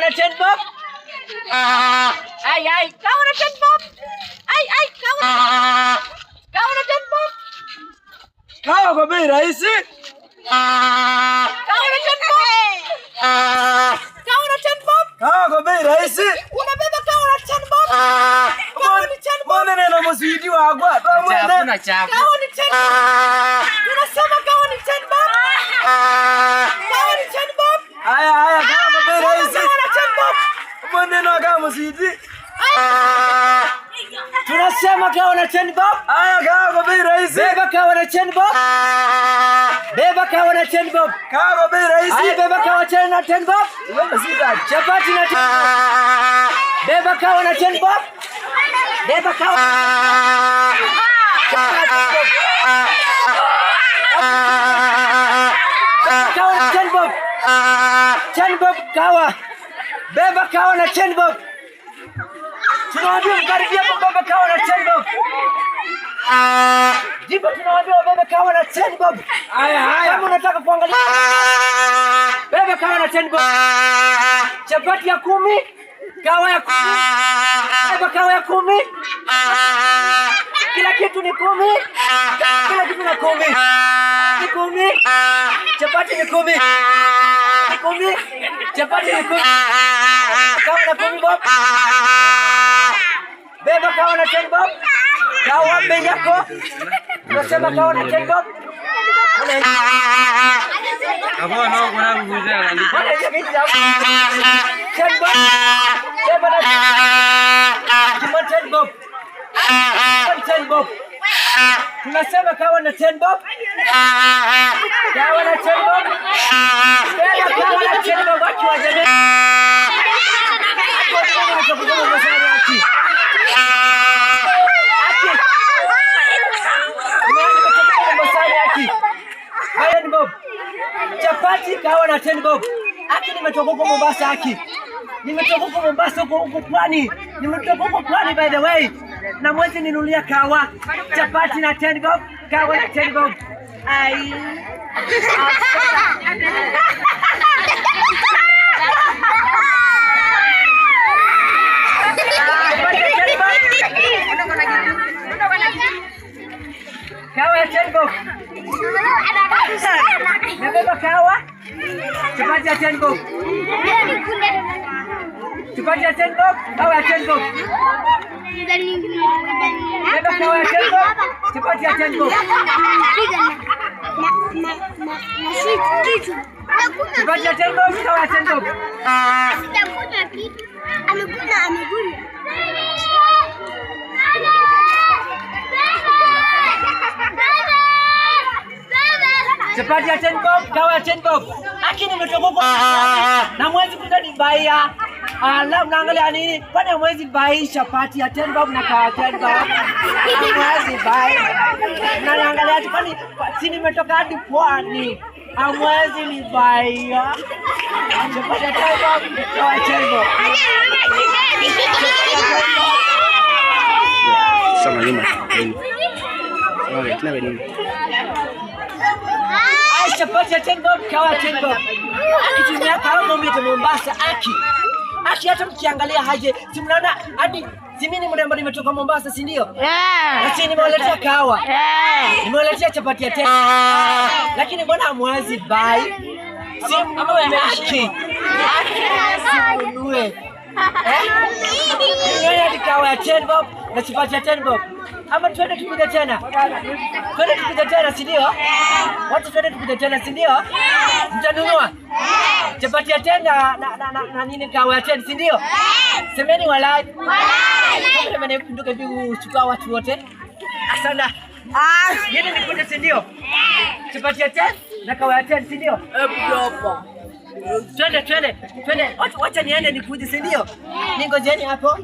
na 10 bob. Ai, kawa na 10 bob. Ai, kawa na 10 bob. Kawa kwa bei rahisi. Kawa na 10 bob. Kawa na 10 bob. Kawa kwa bei rahisi. Unabeba kawa na 10 bob. Kawa ni 10 bob. Mbona neno msidi wagwa? Hakuna chafu. Kawa ni 10 bob. Tunasema kawa ni 10 bob. Kawa ni 10 bob. Haya, kawa kwa bei rahisi. Kawa na 10 bob. Mbona neno kama msidi? Tunasema kawa na 10 bob. Haya, kawa kwa bei rahisi. Beba kawa na 10 bob. Beba kawa na 10 bob. Kawa kwa bei rahisi. Haya, beba kawa na 10 bob. Chapati na 10 bob. Beba kawa na 10 bob. Beba kawa. Kawa na 10 bob. 10 bob kawa. Beba kawa na 10 bob. Tunawaambia mkaribia beba kawa na 10 bob. Ndipo tunawaambia beba kawa na 10 bob. Haya. Kama unataka kuangalia beba kawa na 10 bob. Chapati ya 10, kawa ya 10. Beba kawa ya 10. Kila kitu ni 10. Kila kitu na 10. Ni 10. Chapati ni 10. Ni 10. Chapati ni 10. Kawa na 10 bob. Beba kawa na 10 bob. Kawa bei yako. Tunasema kawa na 10 bob. Hapo nao kuna mguza andika. 10 bob. Beba na 10 bob. 10 bob. Tunasema kawa na 10 bob. Kawa na 10 bob. Beba kawa na 10 bob. Watu wa jamii. Chapati kawa na 10 bob. Aki nimetoka huko Mombasa aki. Nimetoka huko Mombasa huko Pwani. Nimetoka huko Pwani by the way. Na mwezi ninunulia kawa. Chapati na 10 bob, kawa na 10 bob. Ai. Kawa ya 10 bob. Nabeba kawa. Chapati ya 10 bob. Chapati ya 10 bob. Kawa ya 10 bob. Beba kawa ya 10 bob. Chapati ya 10 bob. Chapati ya 10 bob. Kawa ya 10 bob. Chapati ya 10 bob, kawa ya 10 bob. Aki nimetoka huko na mwezi kutanibaia. Alafu naangalia nini? Kwani mwezi bai chapati ya 10 bob na kawa ya 10 bob. Mwezi bai. Na naangalia kwani si nimetoka hadi Pwani. Mwezi ni bai. Chapati ya 10 bob, kawa ya 10 bob. Sama lima. Chapati ya 10 bob, kawa ya 10 bob. Akitumia kawa mimi Mombasa aki. Aki hata mkiangalia haje, si mnaona hadi si mimi mrembo nimetoka Mombasa, si ndio? Lakini nimewaletea kawa. Nimewaletea chapati ya 10. Lakini mbona hamwezi buy? Si ama aki. Aki ununue. Ni kawa ya 10 bob na chapati ya 10 bob. Ama twende tupige tena. Twende tupige tena, si ndio? Watu twende tupige tena, si ndio? Mtanunua chapati ya 10 na nini kawa ya 10, si ndio? Semeni walai. Kama mnapinduka hivi uchukua watu wote. Asante. Yeye ni kunde, si ndio? Chapati ya 10 na kawa ya 10, si ndio? Hapa. Twende. Wacha niende nikuje, si ndio? Ningojeni hapo.